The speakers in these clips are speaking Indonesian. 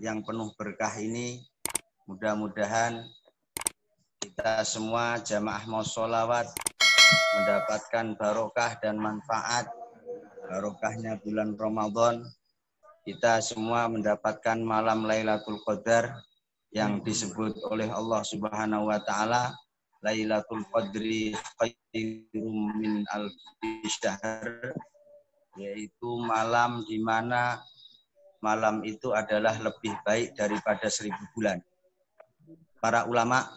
yang penuh berkah ini, mudah-mudahan kita semua jamaah mausholawat mendapatkan barokah dan manfaat. Barokahnya bulan Ramadan, kita semua mendapatkan malam Lailatul Qadar yang disebut oleh Allah Subhanahu wa taala Lailatul Qadri khairum min alfi syahr, yaitu malam di mana malam itu adalah lebih baik daripada 1000 bulan. Para ulama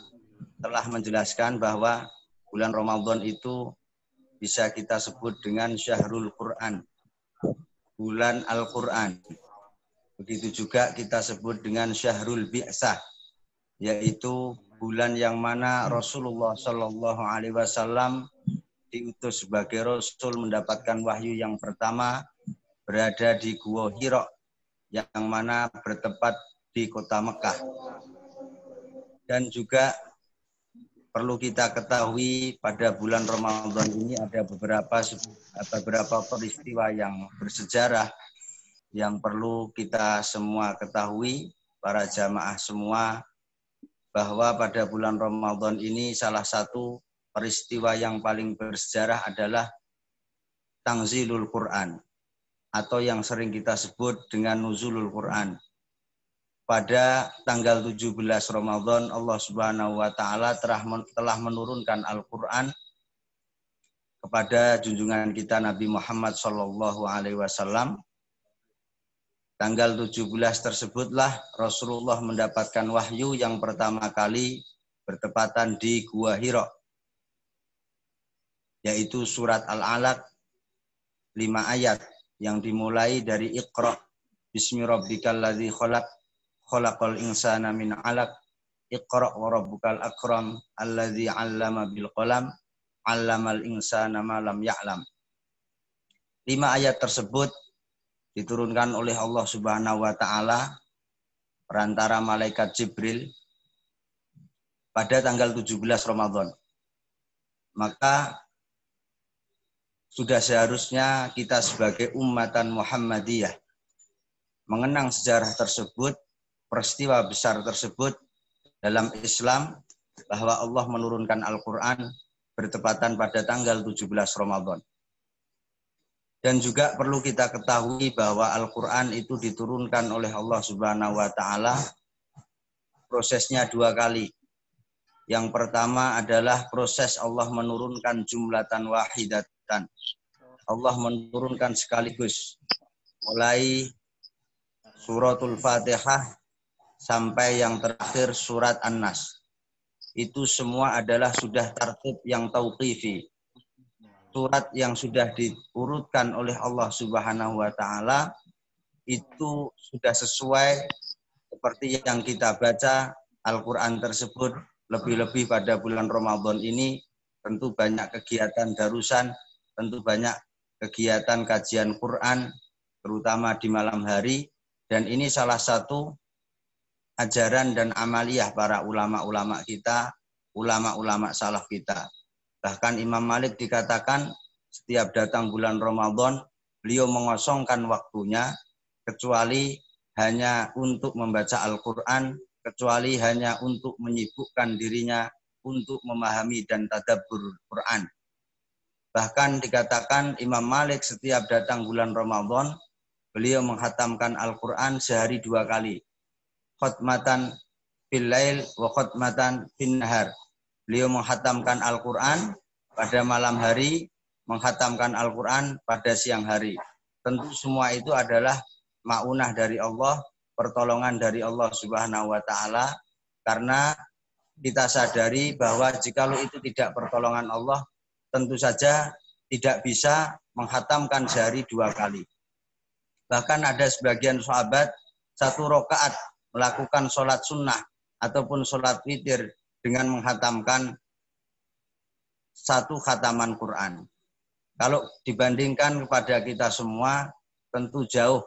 telah menjelaskan bahwa bulan Ramadan itu bisa kita sebut dengan Syahrul Quran, bulan Al-Quran. Begitu juga kita sebut dengan Syahrul Bi'sah, yaitu bulan yang mana Rasulullah Shallallahu Alaihi Wasallam diutus sebagai Rasul mendapatkan wahyu yang pertama berada di Gua Hira yang mana bertempat di kota Mekah. Dan juga perlu kita ketahui pada bulan Ramadan ini ada beberapa peristiwa yang bersejarah yang perlu kita semua ketahui, para jamaah semua, bahwa pada bulan Ramadan ini salah satu peristiwa yang paling bersejarah adalah Tanzilul Quran atau yang sering kita sebut dengan Nuzulul Quran. Pada tanggal 17 Ramadan Allah Subhanahu wa taala telah menurunkan Al-Qur'an kepada junjungan kita Nabi Muhammad sallallahu alaihi wasallam. Tanggal 17 tersebutlah Rasulullah mendapatkan wahyu yang pertama kali bertepatan di Gua Hira, yaitu surat Al-Alaq 5 ayat yang dimulai dari Iqra bismi rabbikal ladzi khalaq khalaqal insana min 'alaq iqra wa rabbukal akram alladzi 'allama bil qalam 'allamal insana ma lam ya'lam. 5 ayat tersebut diturunkan oleh Allah Subhanahu wa taala perantara malaikat Jibril pada tanggal 17 Ramadan. Maka sudah seharusnya kita sebagai ummatan Muhammadiyah mengenang sejarah tersebut, peristiwa besar tersebut dalam Islam, bahwa Allah menurunkan Al-Quran bertepatan pada tanggal 17 Ramadan. Dan juga perlu kita ketahui bahwa Al-Quran itu diturunkan oleh Allah Subhanahu wa taala prosesnya 2 kali. Yang pertama adalah proses Allah menurunkan jumlatan wahidatan. Allah menurunkan sekaligus mulai suratul Fatihah sampai yang terakhir surat An-Nas. Itu semua adalah sudah tartib yang tauqifi. Surat yang sudah diurutkan oleh Allah Subhanahu wa taala itu sudah sesuai seperti yang kita baca Al-Qur'an tersebut. Lebih-lebih pada bulan Ramadan ini tentu banyak kegiatan darusan, tentu banyak kegiatan kajian Quran terutama di malam hari, dan ini salah satu ajaran dan amaliyah para ulama-ulama kita, ulama-ulama salaf kita. Bahkan Imam Malik dikatakan setiap datang bulan Ramadan, beliau mengosongkan waktunya kecuali hanya untuk membaca Al-Quran, kecuali hanya untuk menyibukkan dirinya untuk memahami dan tadabbur Quran. Bahkan dikatakan Imam Malik setiap datang bulan Ramadan, beliau menghatamkan Al-Quran sehari 2 kali. Khutmatan fil lail wa khutmatan fin nahar. Beliau menghatamkan Al-Quran pada malam hari, menghatamkan Al-Quran pada siang hari. Tentu semua itu adalah ma'unah dari Allah, pertolongan dari Allah Subhanahu wa taala, karena kita sadari bahwa jikalau itu tidak pertolongan Allah, tentu saja tidak bisa menghatamkan sehari 2 kali. Bahkan ada sebagian sahabat 1 rakaat melakukan sholat sunnah ataupun sholat witir dengan menghatamkan 1 khataman Quran. Kalau dibandingkan kepada kita semua, tentu jauh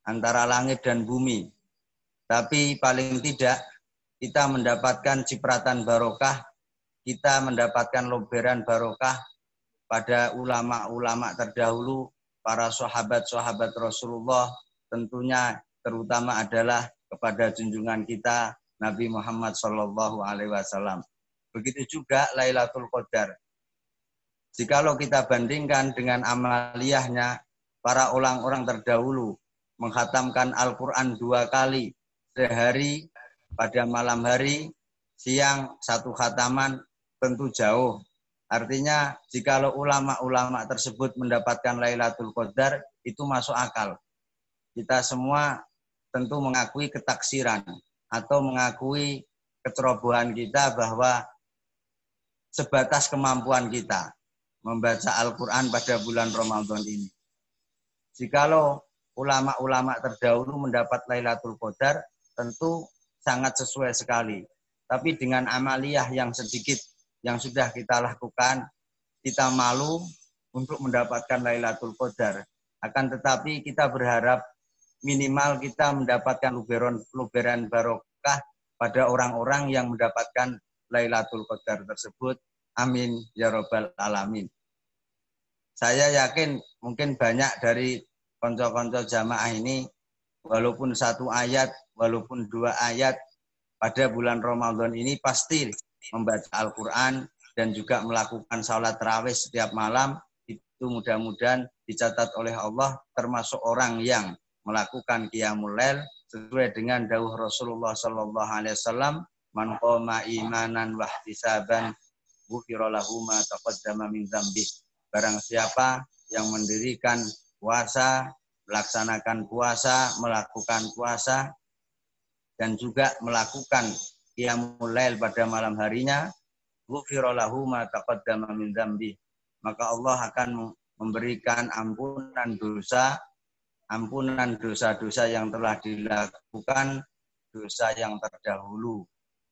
antara langit dan bumi. Tapi paling tidak kita mendapatkan cipratan barokah, kita mendapatkan loberan barokah pada ulama-ulama terdahulu, para sahabat-sahabat Rasulullah, tentunya terutama adalah kepada junjungan kita Nabi Muhammad Shallallahu Alaihi Wasallam. Begitu juga Lailatul Qadar. Jikalau kita bandingkan dengan amaliyahnya para orang-orang terdahulu menghatamkan Al-Quran 2 kali sehari pada malam hari, siang 1 khataman, tentu jauh. Artinya jikalau ulama-ulama tersebut mendapatkan Lailatul Qadar, itu masuk akal. Kita semua tentu mengakui ketaksiran atau mengakui kecerobohan kita bahwa sebatas kemampuan kita membaca Al-Quran pada bulan Ramadan ini. Jikalau ulama-ulama terdahulu mendapat Lailatul Qadar, tentu sangat sesuai sekali. Tapi dengan amaliyah yang sedikit yang sudah kita lakukan, kita malu untuk mendapatkan Lailatul Qadar. Akan tetapi kita berharap minimal kita mendapatkan luberan barokah pada orang-orang yang mendapatkan Lailatul Qadar tersebut. Amin ya rabbal alamin. Saya yakin mungkin banyak dari konco-konco jamaah ini, walaupun 1 ayat, walaupun 2 ayat, pada bulan Ramadan ini pasti membaca Al-Quran dan juga melakukan salat tarawih setiap malam. Itu mudah-mudahan dicatat oleh Allah termasuk orang yang melakukan qiyamul lail sesuai dengan dawuh Rasulullah sallallahu alaihi wasallam, man qama imanan wa ihtisaban ghufira lahu ma taqaddama min dzambi. Barang siapa yang mendirikan puasa, melaksanakan puasa, melakukan puasa dan juga melakukan qiyamul lail pada malam harinya, ghufira lahu ma taqaddama min dzambi. Maka Allah akan memberikan ampunan dosa-dosa yang telah dilakukan, dosa yang terdahulu.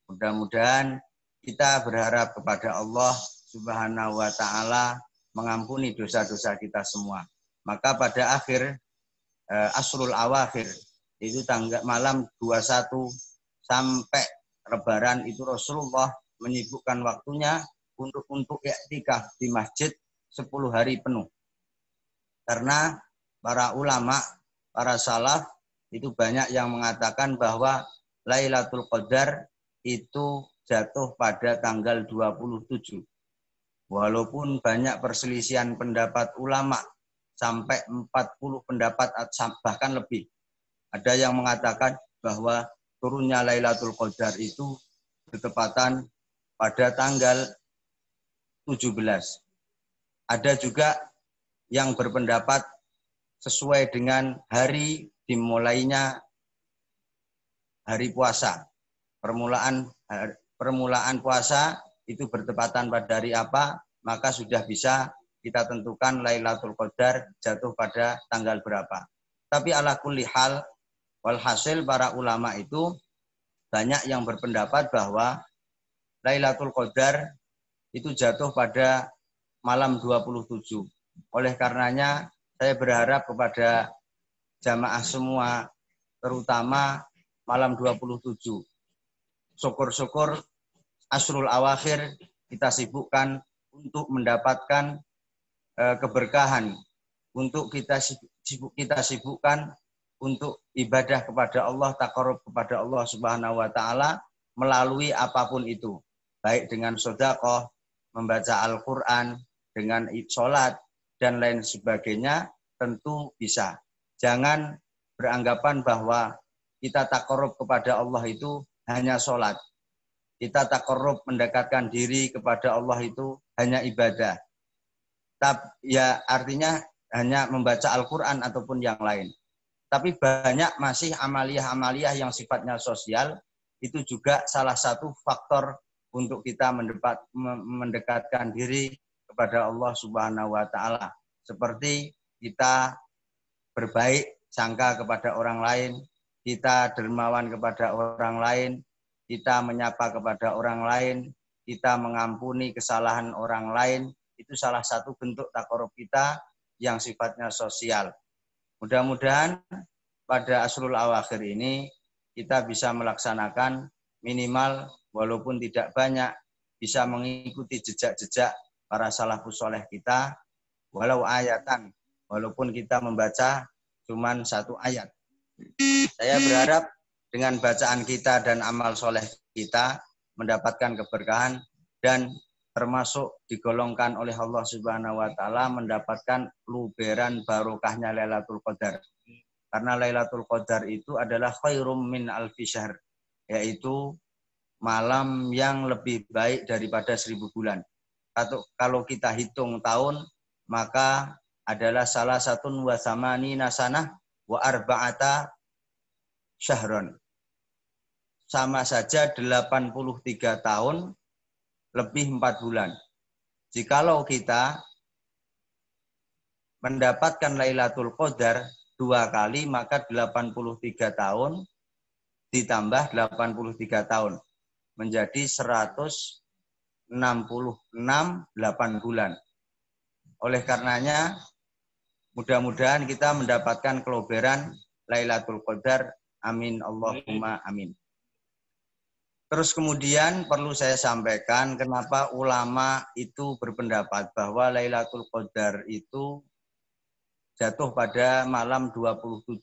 Mudah-mudahan kita berharap kepada Allah Subhanahu wa taala mengampuni dosa-dosa kita semua. Maka pada akhir Asrul Awakhir, itu tanggal malam 21 sampai Lebaran, itu Rasulullah menyibukkan waktunya untuk iktikaf di masjid 10 hari penuh. Karena para ulama, para salaf itu banyak yang mengatakan bahwa Lailatul Qadar itu jatuh pada tanggal 27. Walaupun banyak perselisihan pendapat ulama, sampai 40 pendapat bahkan lebih. Ada yang mengatakan bahwa turunnya Lailatul Qadar itu bertepatan pada tanggal 17. Ada juga yang berpendapat sesuai dengan hari dimulainya hari puasa. Permulaan puasa itu bertepatan pada hari apa, maka sudah bisa kita tentukan Lailatul Qadar jatuh pada tanggal berapa. Tapi ala kulli hal, walhasil para ulama itu banyak yang berpendapat bahwa Lailatul Qadar itu jatuh pada malam 27. Oleh karenanya saya berharap kepada jamaah semua, terutama malam 27. Syukur-syukur Asrul Awakhir kita sibukkan untuk mendapatkan keberkahan, untuk kita sibukkan untuk ibadah kepada Allah, taqarrub kepada Allah Subhanahu wa taala melalui apapun itu, baik dengan sedekah, membaca Al-Qur'an, dengan sholat dan lain sebagainya, tentu bisa. Jangan beranggapan bahwa kita taqarrub kepada Allah itu hanya sholat. Kita taqarrub mendekatkan diri kepada Allah itu hanya ibadah. Ya artinya hanya membaca Al-Quran ataupun yang lain. Tapi banyak masih amaliyah-amaliyah yang sifatnya sosial, itu juga salah satu faktor untuk kita mendekatkan diri kepada Allah Subhanahu wa taala. Seperti kita berbaik sangka kepada orang lain, kita dermawan kepada orang lain, kita menyapa kepada orang lain, kita mengampuni kesalahan orang lain, itu salah satu bentuk taqarrub kita yang sifatnya sosial. Mudah-mudahan pada Asrul Awakhir ini kita bisa melaksanakan minimal walaupun tidak banyak, bisa mengikuti jejak-jejak para salafus soleh kita, walau ayatan, walaupun kita membaca cuma 1 ayat. Saya berharap dengan bacaan kita dan amal soleh kita mendapatkan keberkahan dan termasuk digolongkan oleh Allah Subhanahu wa taala mendapatkan luberan barokahnya Lailatul Qadar. Karena Lailatul Qadar itu adalah khairum min alfi syahr, yaitu malam yang lebih baik daripada 1000 bulan. Kalau kita hitung tahun, maka adalah salah satu wa samani nasanah wa arba'ata syahron. Sama saja 83 tahun lebih 4 bulan. Jikalau kita mendapatkan Lailatul Qadar 2 kali, maka 83 tahun ditambah 83 tahun. Menjadi 166 8 bulan. Oleh karenanya, mudah-mudahan kita mendapatkan keloberan Lailatul Qadar. Amin. Allahumma amin. Terus kemudian perlu saya sampaikan kenapa ulama itu berpendapat bahwa Lailatul Qadar itu jatuh pada malam 27.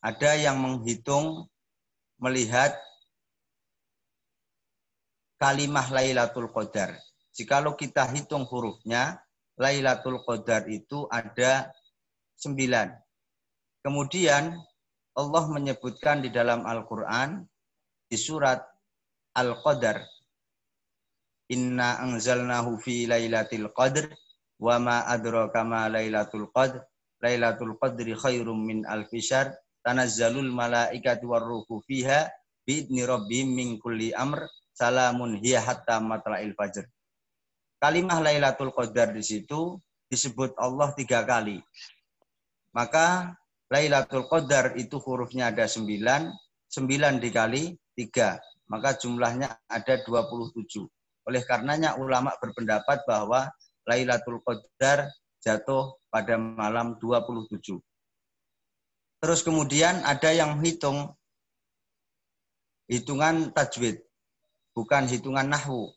Ada yang menghitung melihat kalimah Lailatul Qadar. Jikalau kita hitung hurufnya, Lailatul Qadar itu ada 9. Kemudian Allah menyebutkan di dalam Al-Quran, di surat Al-Qadar, Inna anzalnahu fi lailatul qadr, wa ma adraka ma lailatul qadr, lailatul qadri khairum min alfi syahr, tanazzalul malaikatu warruhu fiha, bi'idni rabbihim min kulli amr, salamun hiya hatta matla'il fajr. Kalimah Lailatul Qadar di situ disebut Allah 3 kali. Maka Lailatul Qadar itu hurufnya ada 9, 9 dikali 3, maka jumlahnya ada 27. Oleh karenanya ulama berpendapat bahwa Lailatul Qadar jatuh pada malam 27. Terus kemudian ada yang menghitung hitungan tajwid, bukan hitungan nahwu.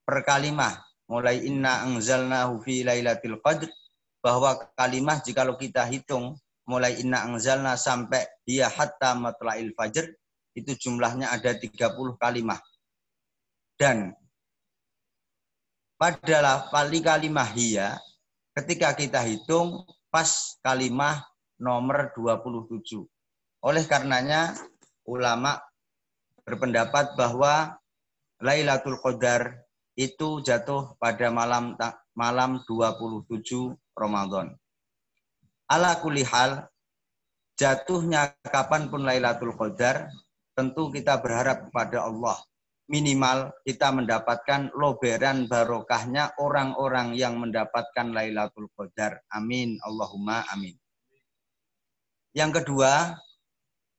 Per kalimah, mulai inna anzalnahu fi lailatul qadr, bahwa kalimah jikalau kita hitung mulai inna anzalna sampai dia hatta matla'il fajr, itu jumlahnya ada 30 kalimah. Dan pada kalimah hiya, ketika kita hitung pas kalimah nomor 27. Oleh karenanya ulama berpendapat bahwa Lailatul Qadar itu jatuh pada malam 27 Ramadan. Ala kulli hal, jatuhnya kapanpun Lailatul Qadar, tentu kita berharap kepada Allah. Minimal kita mendapatkan loberan barokahnya orang-orang yang mendapatkan Lailatul Qadar. Amin. Allahumma amin. Yang kedua,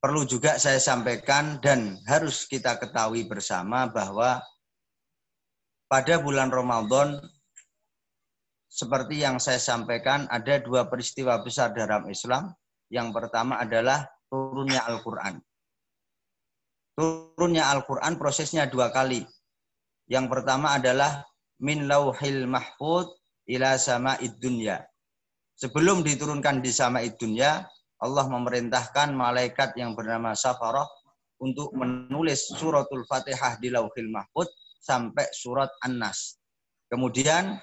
perlu juga saya sampaikan dan harus kita ketahui bersama bahwa pada bulan Ramadan, seperti yang saya sampaikan, ada 2 peristiwa besar dalam Islam. Yang pertama adalah turunnya Al-Quran. Turunnya Al-Quran prosesnya 2 kali. Yang pertama adalah min lauhil mahfud ila sama'id dunya. Sebelum diturunkan di sama'id dunya, Allah memerintahkan malaikat yang bernama Safarah untuk menulis suratul Fatihah di lauhil mahfud sampai surat An-Nas. Kemudian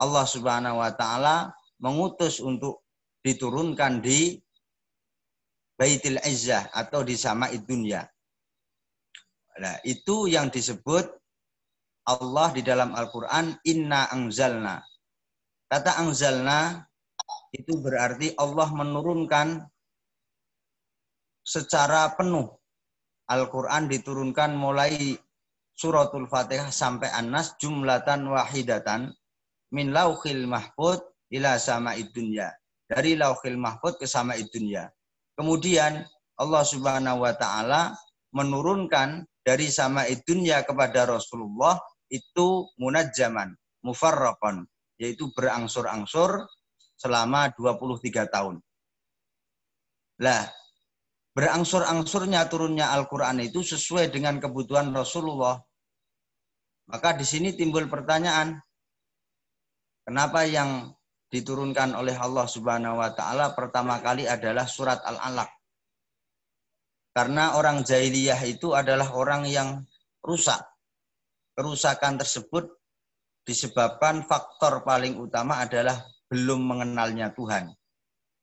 Allah Subhanahu wa taala mengutus untuk diturunkan di Baitul Izzah atau di Sama'id Dunya. Nah, itu yang disebut Allah di dalam Al-Qur'an inna anzalna. Kata anzalna itu berarti Allah menurunkan secara penuh. Al-Qur'an diturunkan mulai suratul Fatihah sampai An-Nas jumlatan wahidatan min lauhil mahfud ila sama'id dunya. Dari lauhil mahfud ke sama'id dunya. Kemudian Allah Subhanahu wa taala menurunkan dari sama'id dunya kepada Rasulullah itu munajjaman, mufarraqan, yaitu berangsur-angsur selama 23 tahun. Lah, berangsur-angsurnya turunnya Al-Qur'an itu sesuai dengan kebutuhan Rasulullah. Maka di sini timbul pertanyaan, kenapa yang diturunkan oleh Allah Subhanahu wa taala pertama kali adalah surat Al-Alaq. Karena orang jahiliyah itu adalah orang yang rusak. Kerusakan tersebut disebabkan faktor paling utama adalah belum mengenalnya Tuhan.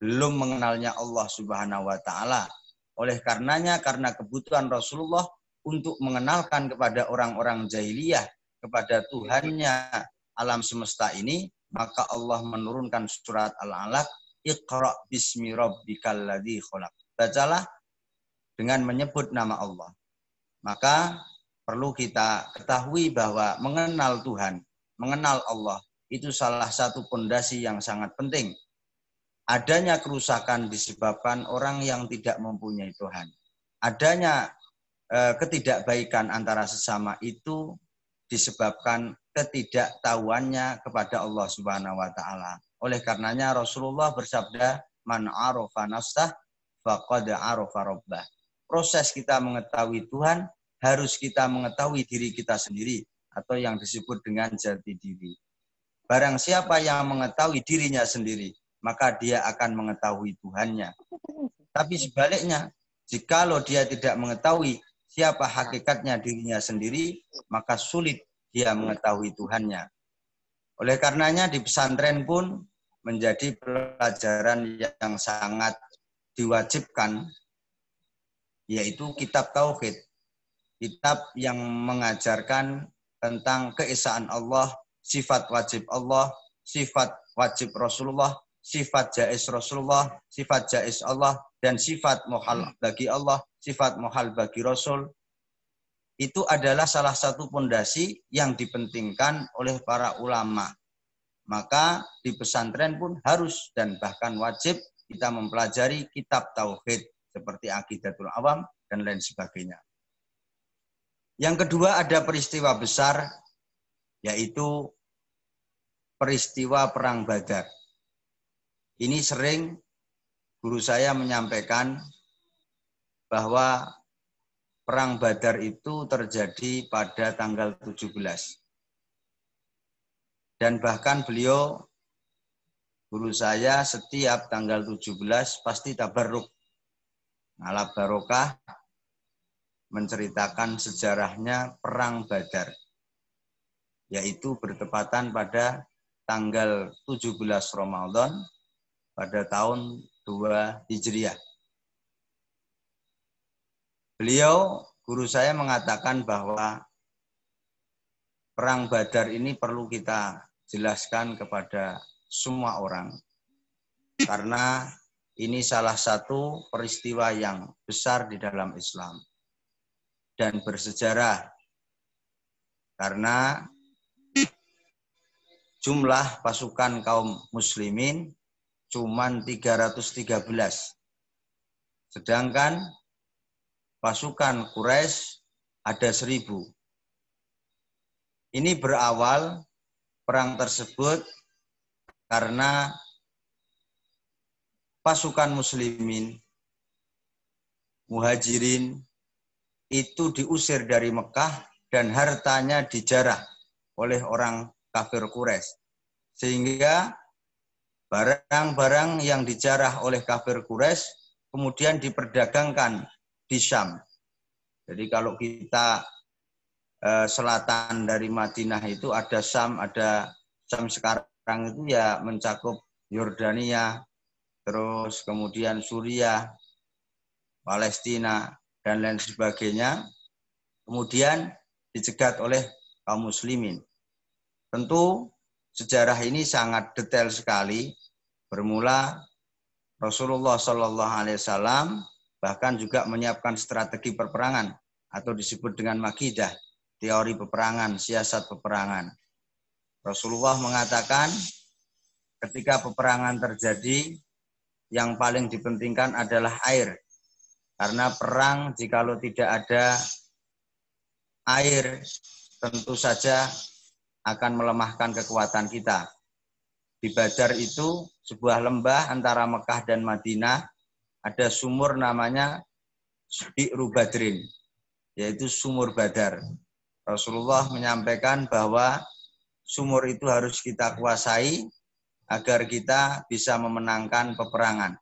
Belum mengenalnya Allah Subhanahu wa taala. Oleh karenanya, karena kebutuhan Rasulullah untuk mengenalkan kepada orang-orang jahiliyah kepada Tuhannya alam semesta ini, maka Allah menurunkan surat Al-Alaq, Iqra bismi rabbikal ladzi khalaq. Bacalah dengan menyebut nama Allah. Maka perlu kita ketahui bahwa mengenal Tuhan, mengenal Allah, itu salah satu pondasi yang sangat penting. Adanya kerusakan disebabkan orang yang tidak mempunyai Tuhan. Adanya ketidakbaikan antara sesama itu disebabkan ketidaktahuannya kepada Allah Subhanahu wa taala. Oleh karenanya Rasulullah bersabda, "Man 'arafa nafsah faqad 'arafa rabbah." Proses kita mengetahui Tuhan harus kita mengetahui diri kita sendiri atau yang disebut dengan jati diri. Barang siapa yang mengetahui dirinya sendiri, maka dia akan mengetahui Tuhannya. Tapi sebaliknya, jikalau dia tidak mengetahui siapa hakikatnya dirinya sendiri, maka sulit dia mengetahui Tuhannya. Oleh karenanya di pesantren pun menjadi pelajaran yang sangat diwajibkan, yaitu kitab Tauhid. Kitab yang mengajarkan tentang keesaan Allah, sifat wajib Allah, sifat wajib Rasulullah, sifat jaiz Rasulullah, sifat jaiz Allah, dan sifat muhal bagi Allah, sifat muhal bagi Rasul. Itu adalah salah satu pondasi yang dipentingkan oleh para ulama. Maka di pesantren pun harus dan bahkan wajib kita mempelajari kitab Tauhid seperti Aqidatul Awam dan lain sebagainya. Yang kedua ada peristiwa besar, yaitu peristiwa Perang Badar. Ini sering guru saya menyampaikan bahwa Perang Badar itu terjadi pada tanggal 17. Dan bahkan beliau, guru saya, setiap tanggal 17 pasti tabarruk. Ngalap barokah menceritakan sejarahnya Perang Badar. Yaitu bertepatan pada tanggal 17 Ramadan pada tahun 2 Hijriah. Beliau, guru saya mengatakan bahwa Perang Badar ini perlu kita jelaskan kepada semua orang. Karena ini salah satu peristiwa yang besar di dalam Islam. Dan bersejarah. Karena jumlah pasukan kaum muslimin cuman 313. Sedangkan pasukan Quraisy ada 1000. Ini berawal perang tersebut karena pasukan muslimin, muhajirin, itu diusir dari Mekah dan hartanya dijarah oleh orang kafir Quraisy. Sehingga barang-barang yang dijarah oleh kafir Quraisy kemudian diperdagangkan di Syam. Jadi kalau kita selatan dari Madinah itu ada Syam sekarang itu ya mencakup Yordania, terus kemudian Suriah, Palestina, dan lain sebagainya. Kemudian dicegat oleh kaum muslimin. Tentu sejarah ini sangat detail sekali. Bermula Rasulullah SAW bahkan juga menyiapkan strategi perperangan atau disebut dengan makidah, teori peperangan, siasat peperangan. Rasulullah mengatakan ketika peperangan terjadi, yang paling dipentingkan adalah air. Karena perang jikalau tidak ada air, tentu saja akan melemahkan kekuatan kita. Di Badar itu sebuah lembah antara Mekah dan Madinah, ada sumur namanya Bi'ru Badrin, yaitu sumur Badar. Rasulullah menyampaikan bahwa sumur itu harus kita kuasai agar kita bisa memenangkan peperangan.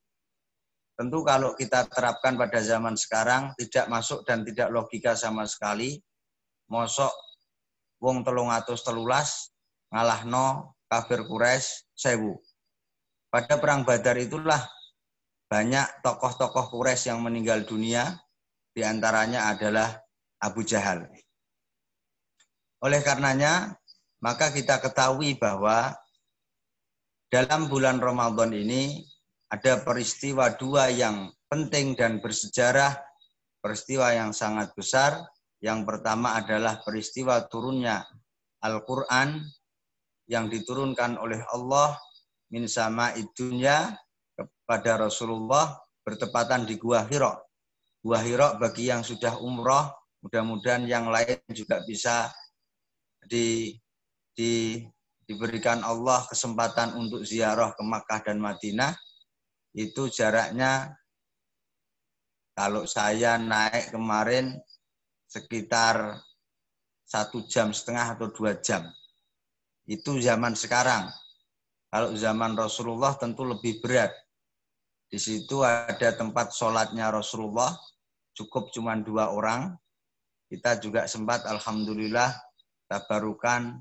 Tentu kalau kita terapkan pada zaman sekarang tidak masuk dan tidak logika sama sekali. Mosok wong 313 ngalahno kafir Quraisy 1000. Pada perang Badar itulah banyak tokoh-tokoh Quraisy yang meninggal dunia, di antaranya adalah Abu Jahal. Oleh karenanya, maka kita ketahui bahwa dalam bulan Ramadan ini ada peristiwa dua yang penting dan bersejarah, peristiwa yang sangat besar. Yang pertama adalah peristiwa turunnya Al-Quran yang diturunkan oleh Allah min sama'id dunya kepada Rasulullah bertepatan di Gua Hira. Gua Hira bagi yang sudah umroh, mudah-mudahan yang lain juga bisa diberikan Allah kesempatan untuk ziarah ke Makkah dan Madinah. Itu jaraknya kalau saya naik kemarin sekitar 1,5 jam atau 2 jam. Itu zaman sekarang. Kalau zaman Rasulullah tentu lebih berat. Di situ ada tempat sholatnya Rasulullah, cukup cuma 2 orang. Kita juga sempat alhamdulillah tabarukan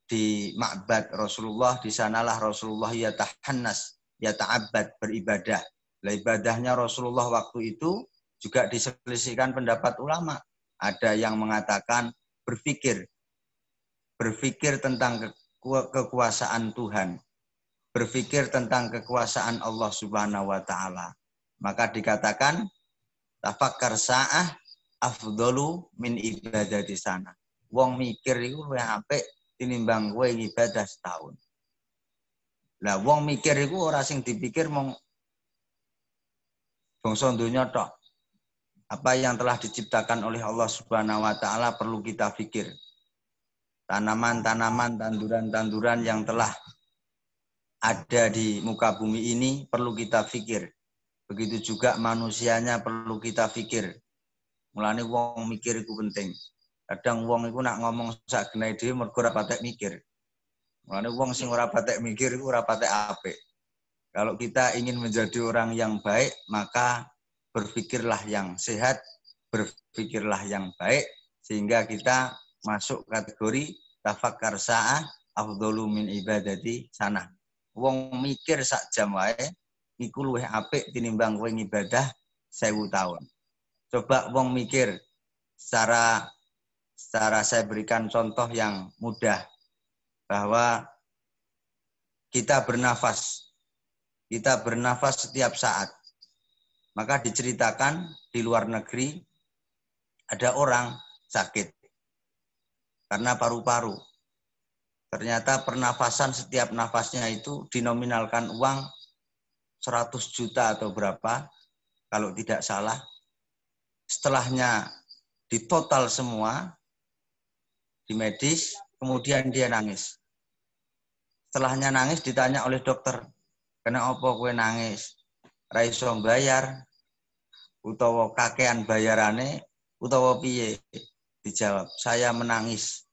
di ma'bad Rasulullah. Di sanalah Rasulullah yatahannas, yata'abbad, beribadah. Lah ibadahnya Rasulullah waktu itu juga diselisihkan pendapat ulama. Ada yang mengatakan berpikir tentang kekuasaan Tuhan, berpikir tentang kekuasaan Allah Subhanahu wa taala. Maka dikatakan tafakkar sa'ah afdalu min ibadati sana. Wong mikir iku luwih apik tinimbang kowe ibadah setahun. Lah wong mikir iku ora sing dipikir mong bangsa donya tok. Apa yang telah diciptakan oleh Allah Subhanahu wa taala perlu kita pikir. Tanaman-tanaman, tanduran-tanduran yang telah ada di muka bumi ini perlu kita pikir. Begitu juga manusianya perlu kita pikir. Mulane wong mikir itu penting. Kadang wong iku nak ngomong sak genah dhewe mergo ora patek mikir. Mulane wong sing ora patek mikir iku ora patek apik. Kalau kita ingin menjadi orang yang baik, maka berpikirlah yang sehat, berpikirlah yang baik, sehingga kita masuk kategori tafakkar sa'ah afdalu min ibadati sana. Wong mikir sak jam wae iku luwih apik tinimbang kowe ibadah 1000 tahun. Coba wong mikir secara saya berikan contoh yang mudah bahwa kita bernafas setiap saat. Maka diceritakan di luar negeri ada orang sakit karena paru-paru. Ternyata pernafasan setiap nafasnya itu dinominalkan uang 100 juta atau berapa, kalau tidak salah. Setelahnya ditotal semua di medis, kemudian dia nangis. Setelahnya nangis ditanya oleh dokter, kenapa kowe nangis? Ra iso bayar utawa kakean bayarane utawa piye? Dijawab, saya menangis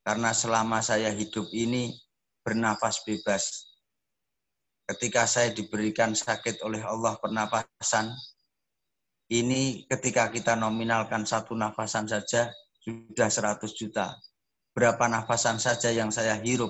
karena selama saya hidup ini bernafas bebas. Ketika saya diberikan sakit oleh Allah pernapasan, ini ketika kita nominalkan satu nafasan saja sudah 100 juta. Berapa nafasan saja yang saya hirup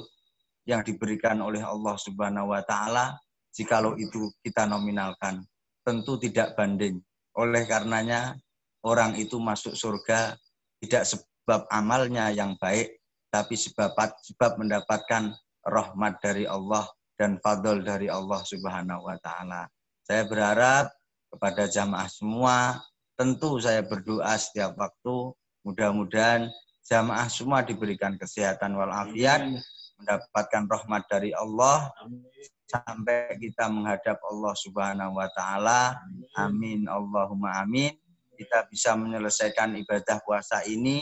yang diberikan oleh Allah Subhanahu wa taala, jikalau itu kita nominalkan, tentu tidak banding. Oleh karenanya orang itu masuk surga tidak sebab amalnya yang baik, tapi sebab mendapatkan rahmat dari Allah dan fadl dari Allah Subhanahu wa taala. Saya berharap kepada jamaah semua, tentu saya berdoa setiap waktu, mudah-mudahan jamaah semua diberikan kesehatan walafiat, mendapatkan rahmat dari Allah sampai kita menghadap Allah Subhanahu wa taala. Amin Allahumma amin. Kita bisa menyelesaikan ibadah puasa ini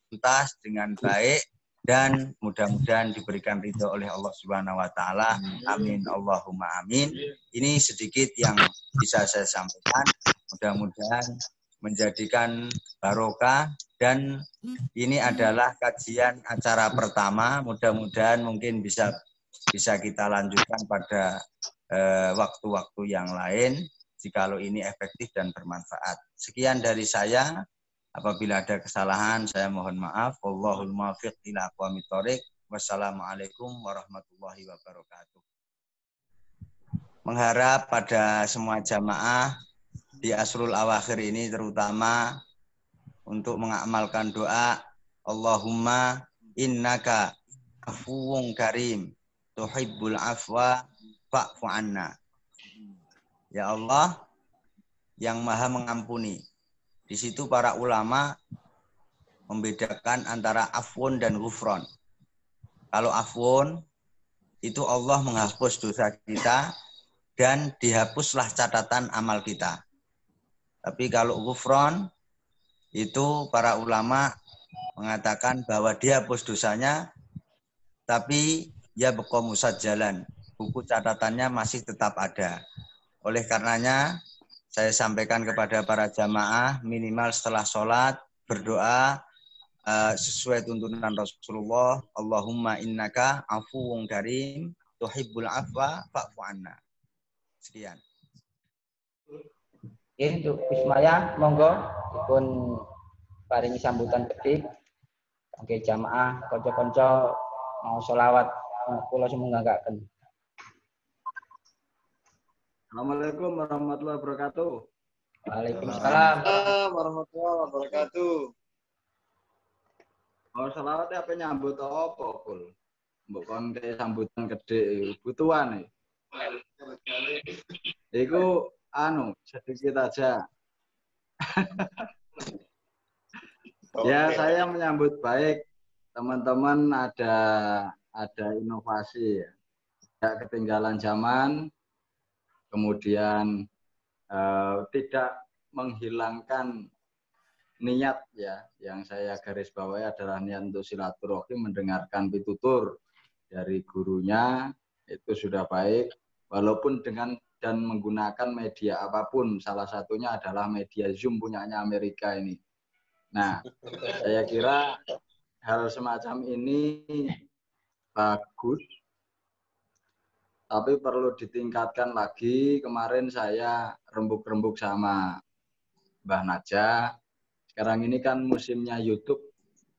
tuntas dengan baik dan mudah-mudahan diberikan ridho oleh Allah Subhanahu wa taala. Amin Allahumma amin. Ini sedikit yang bisa saya sampaikan. Mudah-mudahan menjadikan barokah, dan ini adalah kajian acara pertama. Mudah-mudahan mungkin bisa bisa kita lanjutkan pada waktu-waktu yang lain jikalau ini efektif dan bermanfaat. Sekian dari saya. Apabila ada kesalahan saya mohon maaf. Wallahul muwaffiq ila aqwamit thoriq. Wassalamualaikum warahmatullahi wabarakatuh. Mengharap pada semua jamaah di Asrul Awakhir ini terutama untuk mengamalkan doa Allahumma innaka afuwun karim tuhibbul afwa fa'fu anna. Ya Allah yang maha mengampuni. Di situ para ulama membedakan antara afwun dan ghufron. Kalau afwun itu Allah menghapus dosa kita dan dihapuslah catatan amal kita. Tapi kalau ghufron itu para ulama mengatakan bahwa dihapus dosanya tapi ya beqo musajjalan. Buku catatannya masih tetap ada. Oleh karenanya saya sampaikan kepada para jamaah minimal setelah sholat berdoa sesuai tuntunan Rasulullah. Allahumma innaka afuwun karim tuhibbul afwa fa'fu anna. Sekian. Untuk Bismaya, monggo dipun paringi sambutan kedik kangge jamaah kanca-kanca mau sholawat kula sumanggaken. Assalamualaikum warahmatullahi wabarakatuh. Waalaikumsalam warahmatullahi wabarakatuh. Mau sholawat apa nyambut apa, Kul? Mbok kon ke sambutan gede butuhan. Iku sedikit aja. Ya, saya menyambut baik teman-teman ada inovasi ya. Tidak ketinggalan zaman. Kemudian tidak menghilangkan niat ya, yang saya garis bawahi adalah niat untuk silaturahim, mendengarkan pitutur dari gurunya itu sudah baik, walaupun dengan dan menggunakan media apapun, salah satunya adalah media Zoom punyanya Amerika ini. Nah, saya kira hal semacam ini bagus. Tapi perlu ditingkatkan lagi. Kemarin saya rembuk-rembuk sama Mbah Naja. Sekarang ini kan musimnya YouTube,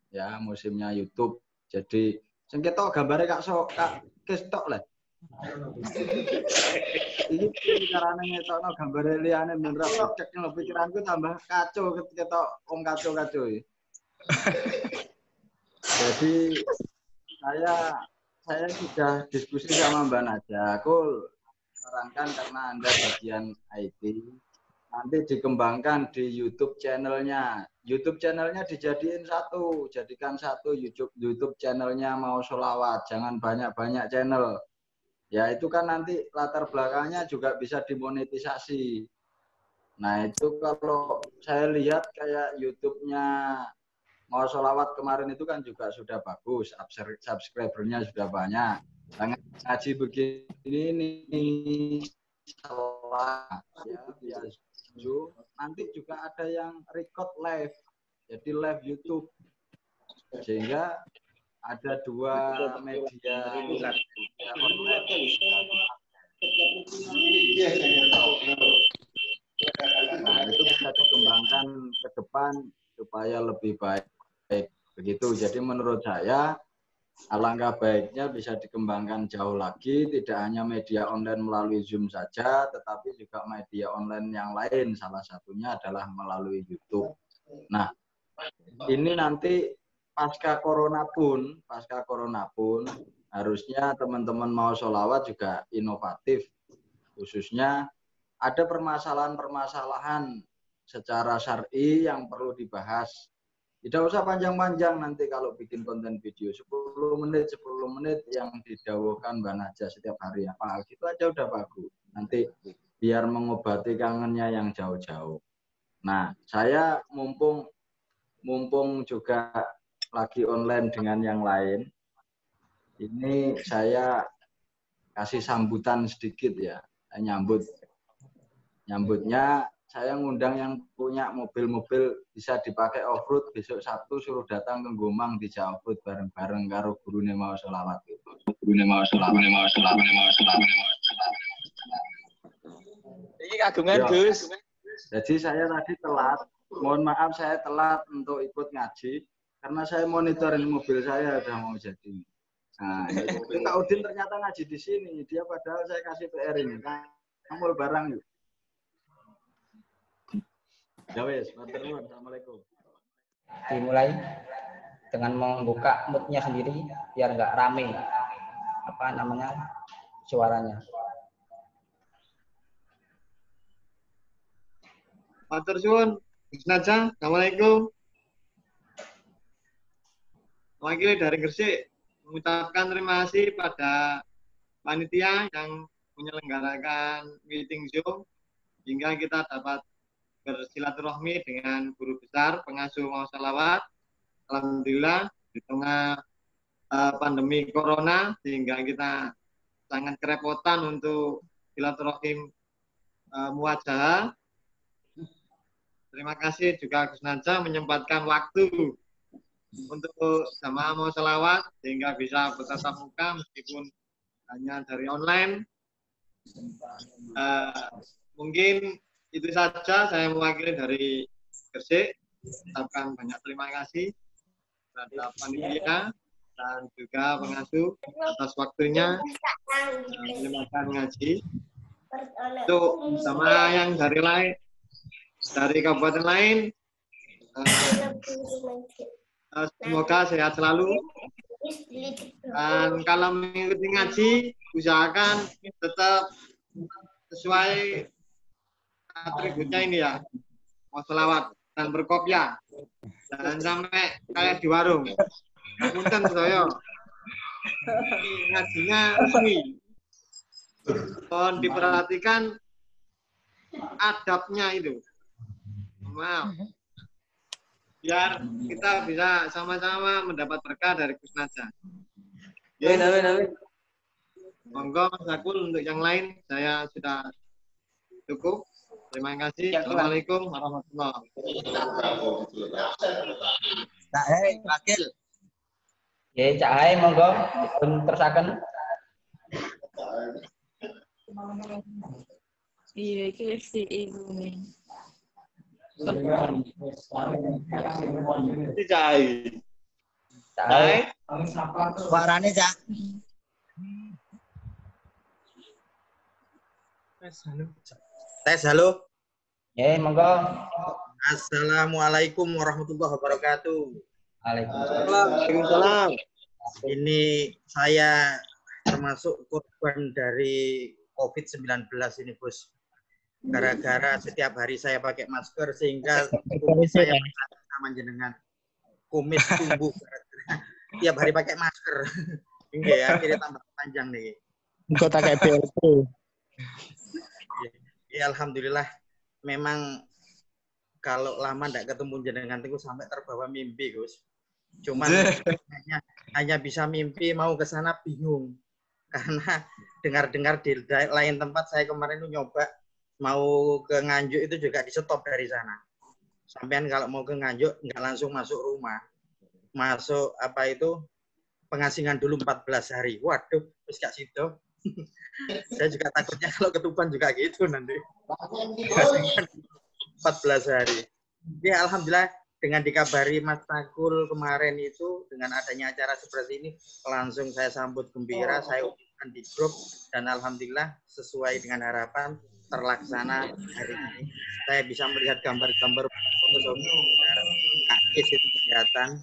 ya musimnya YouTube. Jadi, sing ketok gambare Kak Kestok lah. Iki carane ngetokno gambare liyane ben ra cek nang pikiranku tambah kacau ketok wong kacau-kacau. Jadi saya sudah diskusi sama Mbak Naja. Aku sarankan karena Anda bagian IT, nanti dikembangkan di YouTube channelnya. YouTube channelnya dijadiin satu, jadikan satu YouTube channelnya mau sholawat, jangan banyak-banyak channel. Ya itu kan nanti latar belakangnya juga bisa dimonetisasi. Nah itu kalau saya lihat kayak YouTube-nya mau sholawat kemarin itu kan juga sudah bagus, subscribernya sudah banyak. Ngaji begini nih salah ya biasa. Nanti juga ada yang record live, jadi live YouTube, sehingga ada dua media online. Nah itu bisa dikembangkan ke depan supaya lebih baik. Begitu. Jadi menurut saya alangkah baiknya bisa dikembangkan jauh lagi, tidak hanya media online melalui Zoom saja, tetapi juga media online yang lain. Salah satunya adalah melalui YouTube. Nah, ini nanti pasca corona pun harusnya teman-teman mau sholawat juga inovatif. Khususnya ada permasalahan-permasalahan secara syar'i yang perlu dibahas. Tidak usah panjang-panjang nanti kalau bikin konten video 10 menit yang didawuhkan Mbak Naja setiap hari apa gitu aja udah bagus. Nanti biar mengobati kangennya yang jauh-jauh. Nah, saya mumpung juga lagi online dengan yang lain. Ini saya kasih sambutan sedikit ya. Nyambutnya saya ngundang yang punya mobil-mobil bisa dipakai off-road, besok Sabtu suruh datang ke Gomang di Off-road bareng-bareng karo gurune mau sholawat gitu. Ini kagungan, Ya. Gus. Jadi saya tadi telat. Mohon maaf saya telat untuk ikut ngaji karena saya monitoring mobil saya udah mau jadi. Nah, itu Kak Udin ternyata ngaji di sini. Dia padahal saya kasih PR ini. Kamu barang yuk. Ya wes, matur nuwun. Assalamualaikum. Dimulai dengan membuka moodnya sendiri biar nggak rame suaranya. Matur suwun, Gus Najah. Assalamualaikum. Wakil dari Gresik mengucapkan terima kasih pada panitia yang menyelenggarakan meeting Zoom hingga kita dapat bersilaturahmi dengan guru besar pengasuh mau salawat. Alhamdulillah di tengah pandemi corona sehingga kita sangat kerepotan untuk silaturahim muwajahah. Terima kasih juga Gus Najah menyempatkan waktu untuk jamaah mau selawat sehingga bisa bertatap muka meskipun hanya dari online. Mungkin itu saja saya mewakili dari Gresik. Ucapkan banyak terima kasih terhadap panitia dan juga pengasuh atas waktunya menyelenggarakan ngaji. Untuk sama yang dari kabupaten lain, semoga sehat selalu. Dan kalau mengikuti ngaji, usahakan tetap sesuai atributnya ini ya, mau selawat dan berkopiah. Jangan sampai kayak di warung. Punten saya. Ngajinya resmi. Mohon diperhatikan adabnya itu. Maaf. Biar kita bisa sama-sama mendapat berkah dari Gus Najah. Amin. Monggo Mas Akul, untuk yang lain saya sudah cukup. Terima kasih. Assalamualaikum warahmatullahi wabarakatuh. Nah, wakil. Ya, Cak Hai, monggo dipun terusaken. Iya, iki si ibu nih. Cai. Cak Hai. Suaranya, Cak. Tes, halo. Ya, monggo. Assalamualaikum warahmatullahi wabarakatuh. Waalaikumsalam. Ini saya termasuk korban dari COVID-19 ini, Bos. Gara-gara setiap hari saya pakai masker sehingga kumis saya sama jenengan. Kumis tumbuh. Tiap hari pakai masker. Ini ya, akhirnya tambah panjang nih. Engko tak kayak BLT. Ya, alhamdulillah. Memang kalau lama tidak ketemu jenengan itu sampai terbawa mimpi, Gus. Cuman hanya bisa mimpi, mau ke sana bingung. Karena dengar-dengar di lain tempat saya kemarin itu nyoba mau ke Nganjuk itu juga di stop dari sana. Sampean kalau mau ke Nganjuk nggak langsung masuk rumah. Masuk pengasingan dulu 14 hari. Waduh, terus gak situ. Saya juga takutnya kalau ketuban juga gitu nanti. 14 hari. Ya, alhamdulillah dengan dikabari Mas Takul kemarin itu dengan adanya acara seperti ini langsung saya sambut gembira, saya umumkan di grup dan alhamdulillah sesuai dengan harapan terlaksana hari ini. Saya bisa melihat gambar-gambar foto-foto kakis itu kelihatan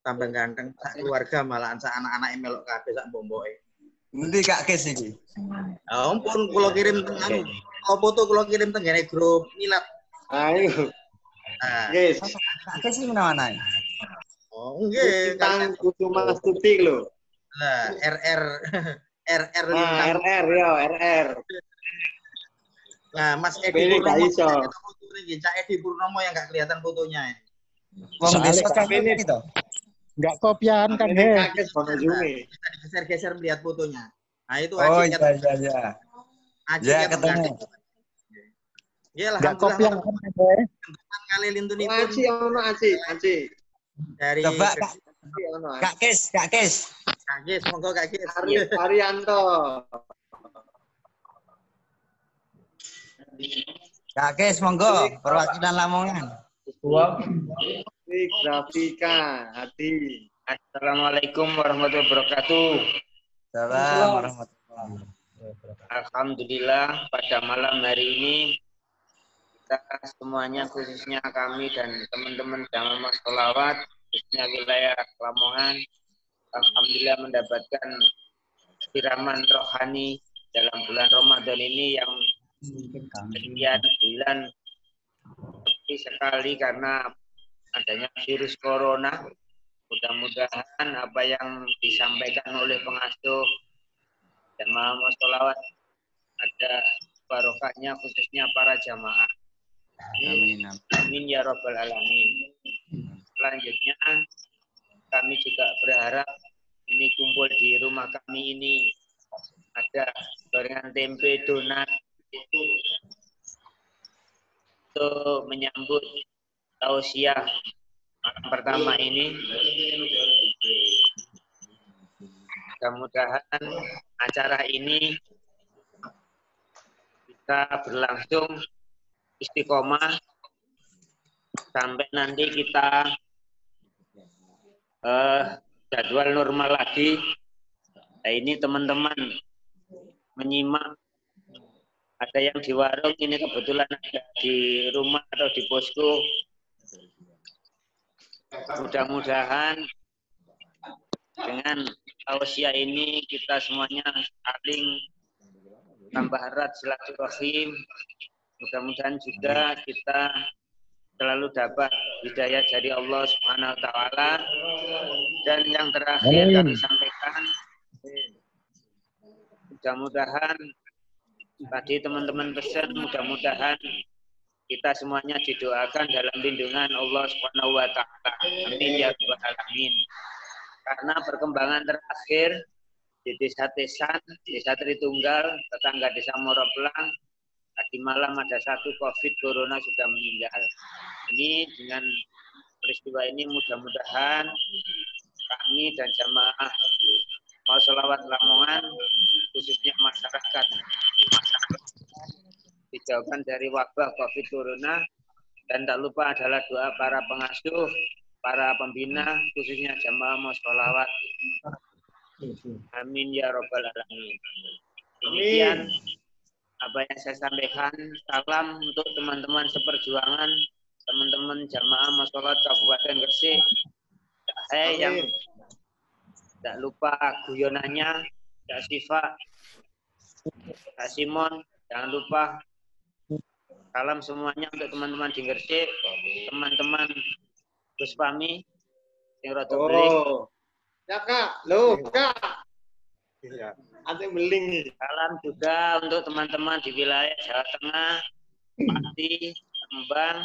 tambah ganteng, sak keluarga malahan sak anak-anak melok kabeh sak bomboke. Nanti Kak Kes iki. Ampun kula kirim teng foto kula kirim teng grup nilat. Ayo. Guys, Kak Kes iki mana? Oh, nggih. Tentang kudu Mas Tutik lho. Nah, RR. Nah, RR. Nah, Mas Edi Ini Purnomo. gak iso. Cak Edi Purnomo yang nggak kelihatan fotonya. Wong desa kan ini itu. Enggak kopian kan, Ini He. kakek Bono Juni. Kita digeser-geser melihat fotonya. Nah, itu Oh Acik iya. Acik Ya, yang ketemu. menggandeng. Ya, Enggak kopian alhamdulillah. kan, He. Kali lintuni Aci ono Aci. dari Coba Kak Kak Kis. Kak Kis, monggo Kak Kis. Arianto. Kak Kis, monggo. Perwakilan Lamongan. Grafika, Hadi. Assalamualaikum warahmatullahi wabarakatuh. Salam warahmatullahi wabarakatuh. Alhamdulillah pada malam hari ini kita semuanya khususnya kami dan teman-teman jamaah sholawat khususnya wilayah Lamongan alhamdulillah mendapatkan siraman rohani dalam bulan Ramadan ini yang sekian bulan sepi sekali karena adanya virus corona. Mudah-mudahan apa yang disampaikan oleh pengasuh jamaah sholawat ada barokahnya khususnya para jamaah. Amin. Amin ya rabbal alamin. Selanjutnya kami juga berharap ini kumpul di rumah kami ini ada gorengan tempe donat untuk menyambut tausiah malam pertama ini. Mudah-mudahan acara ini bisa berlangsung istiqomah sampai nanti kita jadwal normal lagi. Nah, ini teman-teman menyimak ada yang di warung, ini kebetulan ada di rumah atau di posko. Mudah-mudahan dengan tausiah ini kita semuanya saling tambah erat silaturahim. Mudah-mudahan juga kita selalu dapat hidayah dari Allah Subhanahu wa taala. Dan yang terakhir kami sampaikan, mudah-mudahan tadi teman-teman pesan, mudah-mudahan kita semuanya didoakan dalam lindungan Allah Subhanahu wa taala. Amin ya rabbal alamin. Karena perkembangan terakhir di Desa Tesan, Desa Tritunggal, tetangga Desa Moroplang, tadi malam ada satu COVID corona sudah meninggal. Ini dengan peristiwa ini mudah-mudahan kami dan jamaah mau sholawat Lamongan, khususnya masyarakat dijauhkan dari wabah COVID corona. Dan tak lupa adalah doa para pengasuh, para pembina, khususnya jamaah mau sholawat. Amin ya rabbal alamin. Demikian apa yang saya sampaikan. Salam untuk teman-teman seperjuangan, teman-teman jamaah masyarakat Kabupaten Gresik. Saya yang tak lupa guyonannya, Kak Siva, Kak Simon, jangan lupa. Salam semuanya untuk teman-teman di Gresik, teman-teman Gus Pami, yang rada beling. Ya Kak, loh Kak. Iya. Ada beling. Salam juga untuk teman-teman di wilayah Jawa Tengah, Pati, Rembang,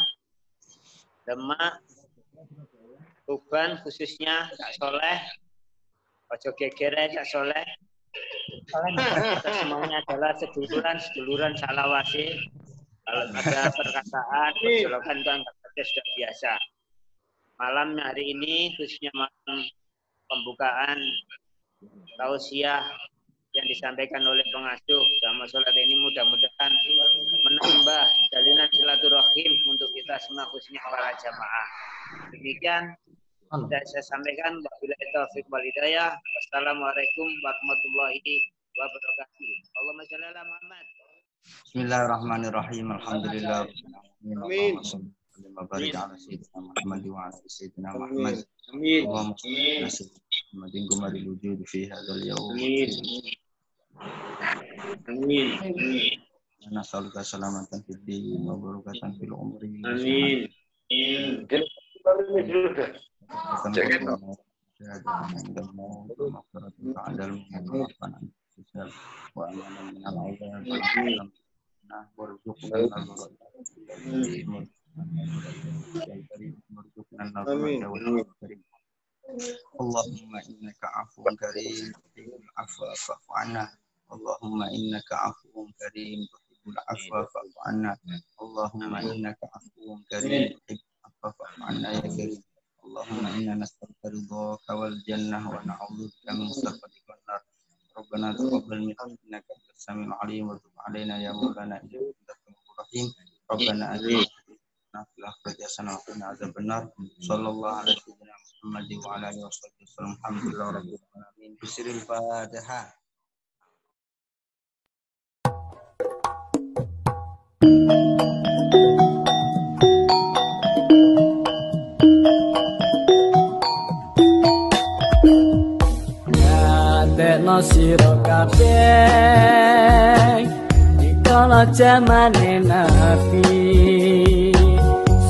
Demak, Tuban, khususnya Kak Soleh, Ojo Gegere Kak Soleh. Kita semuanya adalah seduluran salawasi. Kalau ada perkataan, perjolokan itu anggap saja sudah biasa. Malam hari ini, khususnya malam pembukaan tausiah yang disampaikan oleh pengasuh jamaah sholat ini, mudah-mudahan menambah jalinan silaturahim untuk kita semua khususnya para jamaah. Demikian saya sampaikan. Wabillahi taufiq wal hidayah. Wassalamualaikum warahmatullahi wabarakatuh. Allahumma shalli ala Muhammad. Bismillahirrahmanirrahim. Alhamdulillah. Amin. Barik ala sayyidina Muhammad wa ala sayyidina Muhammad. Allahumma shalli ala sayyidina Muhammadin gumaril wujud fi hadzal yawm. Amin. Nasalluka salamatan fid din wa barakatan fil umri. Amin. Allahumma innaka afuwun karim tuhibbul afwa fa'fu anna. Allahumma innaka afuwun karim tuhibbul afwa fa'fu anna. Allahumma innaka afuwun karim tuhibbul afwa fa'fu anna ya karim. Allahumma inna nas'aluka ridhaka wal jannah wa na'udzubika min sakhatika wan nar. Rabbana taqabbal minna innaka antas samiul alim wa tub 'alaina ya maulana innaka antat tawwabur rahim. Rabbana atina fil akhirati hasanah wa qina adzabannar. Sallallahu alaihi Muhammad wa ala alihi wasallam. Alhamdulillah rabbil alamin. Bismillahil Fatihah. Tekno sira kabeh dikala jamane Nabi,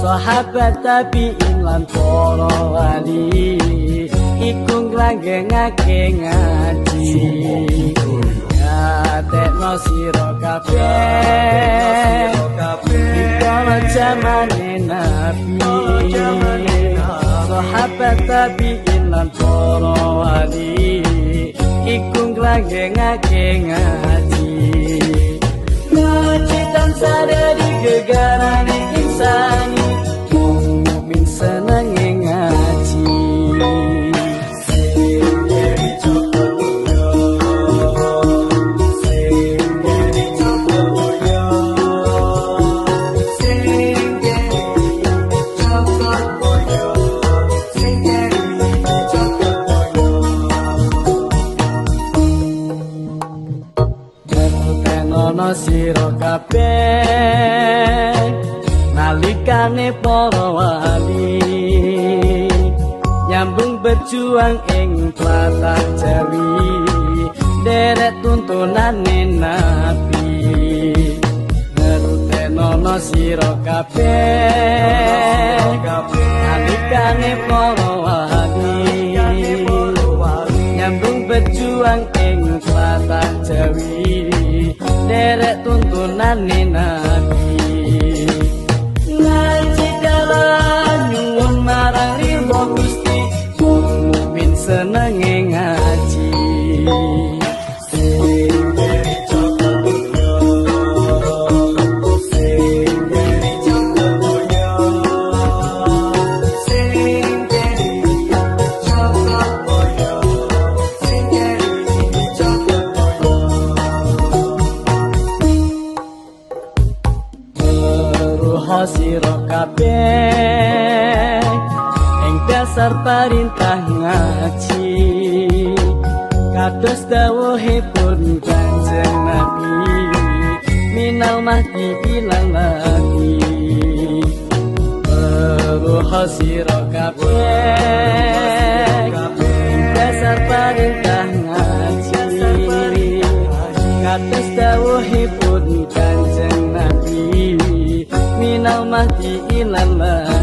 sahabat tabi'in lan para wali iku nglanggengake ngaji. Ya tekno sira kabeh dikala jamane Nabi, sahabat tabi'in lan para wali iku nglanggengake ngaji. Ngaji tansah dadi gegarane insani, wong mukmin senenge ngaji. Sira kabeh nalikane para wali nyambung berjuang ing tlatah Jawi, derek tuntunane Nabi. Ngertenono sira kabeh nalikane para wali nyambung berjuang ing tlatah Jawi, derek tuntunane Nabi. Ngaji dalan nyuwun marang ridho Gusti, wong mukmin senenge ngaji. Sira kabeh ing dasar perintah ngaji, kados dawuhipun Kanjeng Nabi, minal mahdi ilal lahdi. Ruh sira kabeh ing dasar perintah ngaji, kados dawuhipun Kanjeng Nabi, minal mahdi ilal lahdi.